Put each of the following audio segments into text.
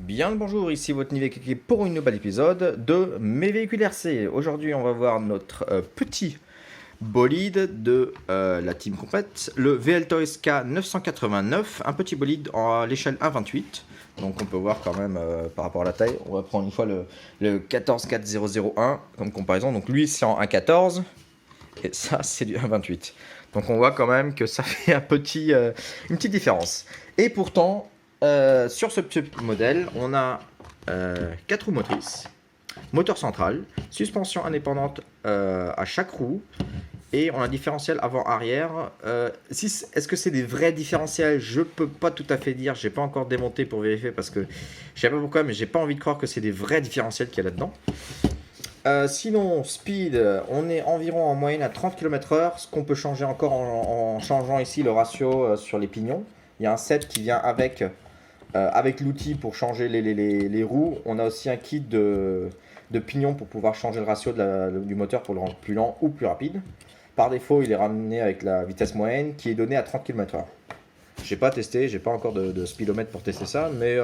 Bien le bonjour, ici votre Nivek pour une nouvel épisode de Mes véhicules RC. Aujourd'hui, on va voir notre petit bolide de la team complète, le VLToys K989, un petit bolide à l'échelle 1.28. Donc on peut voir quand même par rapport à la taille, on va prendre une fois le 14401 comme comparaison. Donc lui c'est en 1.14 et ça c'est du 1.28. Donc on voit quand même que ça fait une petite différence. Et pourtant, sur ce petit modèle, on a 4 roues motrices, moteur central, suspension indépendante à chaque roue, et on a un différentiel avant-arrière. Est-ce que c'est des vrais différentiels? Je peux pas tout à fait dire, j'ai pas encore démonté pour vérifier parce que je sais pas pourquoi, mais j'ai pas envie de croire que c'est des vrais différentiels qu'il y a là-dedans. Sinon, speed, on est environ en moyenne à 30 km/h, ce qu'on peut changer encore en changeant ici le ratio sur les pignons. Il y a un set qui vient avec l'outil pour changer les roues. On a aussi un kit de pignons pour pouvoir changer le ratio du moteur pour le rendre plus lent ou plus rapide. Par défaut, il est ramené avec la vitesse moyenne qui est donnée à 30 km/h. Je n'ai pas testé, j'ai pas encore de speedomètre pour tester ça, mais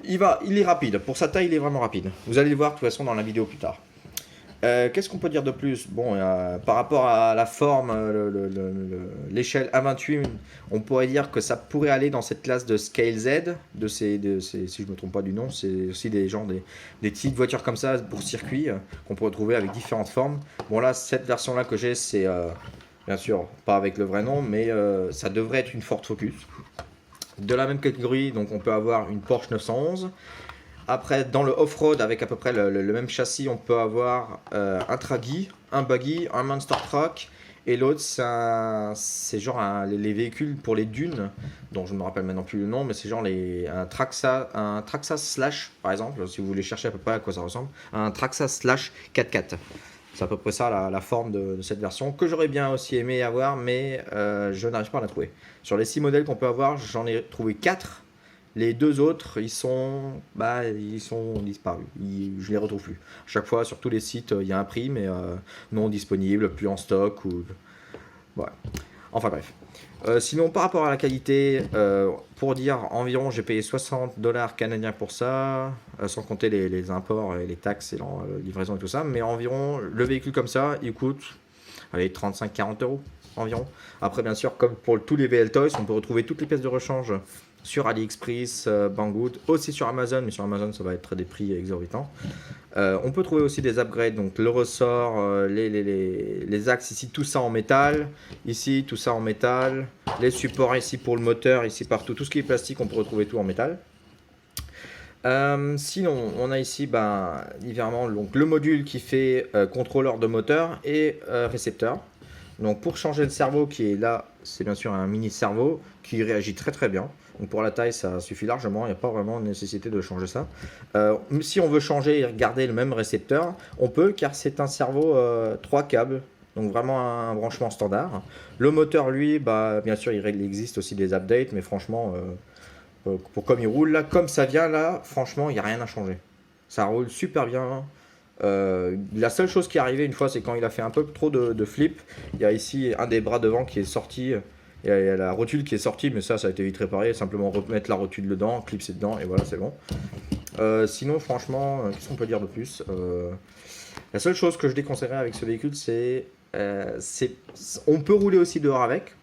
il est rapide. Pour sa taille, il est vraiment rapide. Vous allez le voir de toute façon dans la vidéo plus tard. Qu'est-ce qu'on peut dire de plus? Bon, par rapport à la forme, l'échelle A28, on pourrait dire que ça pourrait aller dans cette classe de Scale Z, si je ne me trompe pas du nom, c'est aussi des petites voitures comme ça pour circuit qu'on peut retrouver avec différentes formes. Bon là, cette version-là que j'ai, c'est bien sûr pas avec le vrai nom, mais ça devrait être une Ford Focus. De la même catégorie, donc on peut avoir une Porsche 911. Après, dans le off-road, avec à peu près le même châssis, on peut avoir un Traggy, un Buggy, un Monster Truck. Et l'autre, c'est genre les véhicules pour les dunes, dont je ne me rappelle maintenant plus le nom, mais c'est genre un Traxa Slash, par exemple, si vous voulez chercher à peu près à quoi ça ressemble. Un Traxa Slash 4x4. C'est à peu près ça la forme de cette version, que j'aurais bien aussi aimé avoir, mais je n'arrive pas à la trouver. Sur les 6 modèles qu'on peut avoir, j'en ai trouvé 4. Les 2 autres, ils sont disparus. Je les retrouve plus. À chaque fois, sur tous les sites, il y a un prix, mais non disponible, plus en stock. Ouais. Enfin bref. Sinon, par rapport à la qualité, pour dire environ, j'ai payé 60 $ canadiens pour ça, sans compter les imports et les taxes et la livraison et tout ça. Mais environ, le véhicule comme ça, il coûte 35-40 € environ. Après, bien sûr, comme pour tous les VLToys, on peut retrouver toutes les pièces de rechange sur AliExpress, Banggood, aussi sur Amazon, mais sur Amazon ça va être des prix exorbitants. On peut trouver aussi des upgrades, donc le ressort, les axes ici, tout ça en métal, ici tout ça en métal, les supports ici pour le moteur, ici partout, tout ce qui est plastique on peut retrouver tout en métal. Sinon on a ici évidemment donc, le module qui fait contrôleur de moteur et récepteur. Donc pour changer le cerveau qui est là, c'est bien sûr un mini cerveau qui réagit très très bien. Donc pour la taille, ça suffit largement, il n'y a pas vraiment de nécessité de changer ça. Si on veut changer et garder le même récepteur, on peut car c'est un cerveau 3 câbles, donc vraiment un branchement standard. Le moteur, lui, bien sûr, il existe aussi des updates, mais franchement, pour comme il roule là, comme ça vient là, franchement, il n'y a rien à changer. Ça roule super bien. La seule chose qui est arrivée une fois, c'est quand il a fait un peu trop de flip. Il y a ici un des bras devant qui est sorti. Il y a la rotule qui est sortie, mais ça a été vite réparé. Simplement remettre la rotule dedans, clipser dedans, et voilà, c'est bon. Sinon, franchement, qu'est-ce qu'on peut dire de plus? La seule chose que je déconseillerais avec ce véhicule, c'est on peut rouler aussi dehors avec,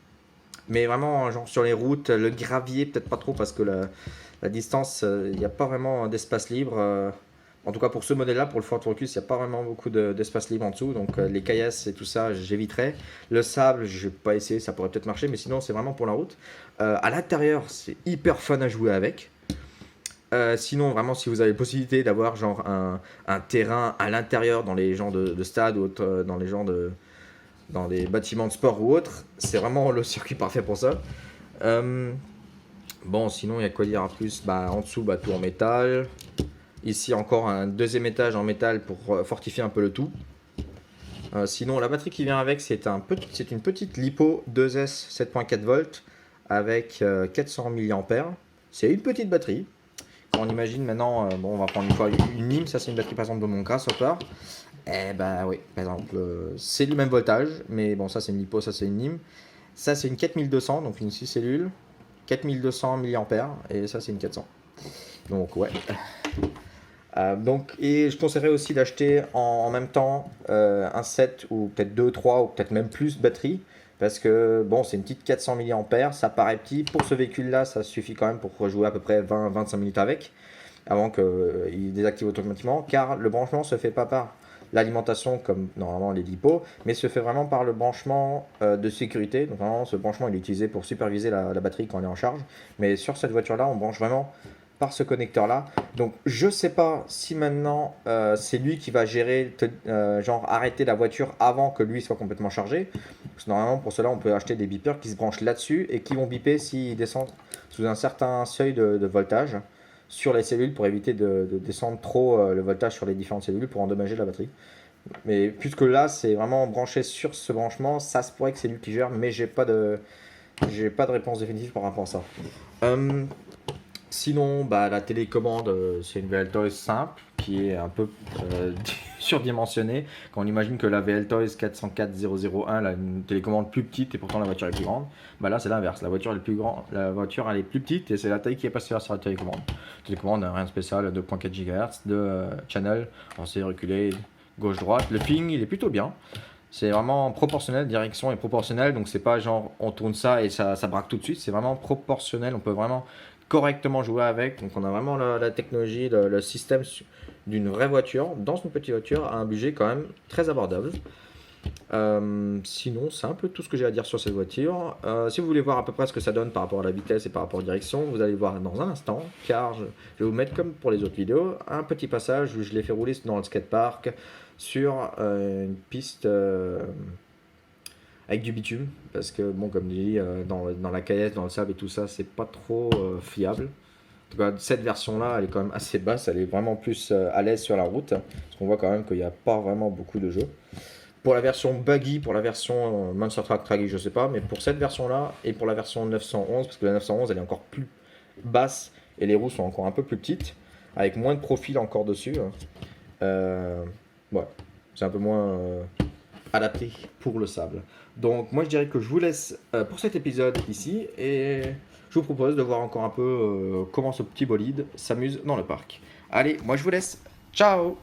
mais vraiment, genre sur les routes, le gravier, peut-être pas trop, parce que la distance, il n'y a pas vraiment d'espace libre. En tout cas pour ce modèle là, pour le Ford Focus, il n'y a pas vraiment beaucoup d'espace libre en dessous, donc les caillasses et tout ça j'éviterai. Le sable, je vais pas essayer, ça pourrait peut-être marcher, mais sinon c'est vraiment pour la route. À l'intérieur c'est hyper fun à jouer avec. Sinon vraiment si vous avez la possibilité d'avoir genre un terrain à l'intérieur dans les genres de stades ou dans des bâtiments de sport ou autres, c'est vraiment le circuit parfait pour ça. Bon sinon il y a quoi dire en plus, en dessous tout en métal. Ici encore un deuxième étage en métal pour fortifier un peu le tout. Sinon la batterie qui vient avec c'est une petite LiPo 2S 7.4 volts avec 400 mAh. C'est une petite batterie. Quand on imagine maintenant, on va prendre une fois une NIM, ça c'est une batterie par exemple de mon Grasshopper. Oui, par exemple c'est le même voltage, mais bon ça c'est une LiPo, ça c'est une NIM. Ça c'est une 4200, donc une 6 cellules, 4200 mAh, et ça c'est une 400. Donc ouais. Et je conseillerais aussi d'acheter en même temps un set ou peut-être 2, 3 ou peut-être même plus de batterie. Parce que bon, c'est une petite 400 mAh, ça paraît petit. Pour ce véhicule-là, ça suffit quand même pour jouer à peu près 20-25 minutes avec, avant qu'il désactive automatiquement. Car le branchement se fait pas par l'alimentation comme normalement les LiPo, mais se fait vraiment par le branchement de sécurité. Donc vraiment, ce branchement il est utilisé pour superviser la batterie quand elle est en charge. Mais sur cette voiture-là, on branche vraiment par ce connecteur-là. Donc je sais pas si maintenant c'est lui qui va gérer, genre arrêter la voiture avant que lui soit complètement chargé. Parce que normalement pour cela on peut acheter des beepers qui se branchent là-dessus et qui vont biper s'ils descendent sous un certain seuil de voltage sur les cellules pour éviter de descendre trop le voltage sur les différentes cellules pour endommager la batterie. Mais puisque là c'est vraiment branché sur ce branchement, ça se pourrait que c'est lui qui gère, mais j'ai pas de réponse définitive par rapport à ça. Sinon, la télécommande, c'est une VLToys simple qui est un peu surdimensionnée. Quand on imagine que la VLToys 404001 a une télécommande plus petite et pourtant la voiture est plus grande, là c'est l'inverse. La voiture elle est plus petite et c'est la taille qui est passée sur la télécommande. Télécommande, rien de spécial, 2.4 GHz, de channel, avancé, reculé, gauche-droite. Le ping, il est plutôt bien. C'est vraiment proportionnel, direction est proportionnelle, donc c'est pas genre on tourne ça et ça braque tout de suite, c'est vraiment proportionnel, on peut vraiment correctement jouer avec. Donc on a vraiment la technologie, le système d'une vraie voiture dans une petite voiture à un budget quand même très abordable. Sinon c'est un peu tout ce que j'ai à dire sur cette voiture. Si vous voulez voir à peu près ce que ça donne par rapport à la vitesse et par rapport à la direction, vous allez voir dans un instant, car je vais vous mettre comme pour les autres vidéos un petit passage où je l'ai fait rouler dans le skatepark sur une piste avec du bitume, parce que bon, comme je dis, dans la caillette, dans le sable et tout ça, c'est pas trop fiable. En tout cas, cette version-là, elle est quand même assez basse, elle est vraiment plus à l'aise sur la route, parce qu'on voit quand même qu'il n'y a pas vraiment beaucoup de jeux. Pour la version buggy, pour la version Monster Truck Traggy, je sais pas, mais pour cette version-là, et pour la version 911, parce que la 911, elle est encore plus basse, et les roues sont encore un peu plus petites, avec moins de profil encore dessus. Ouais, c'est un peu moins adapté pour le sable. Donc moi je dirais que je vous laisse pour cet épisode ici et je vous propose de voir encore un peu comment ce petit bolide s'amuse dans le parc. Allez, moi je vous laisse. Ciao!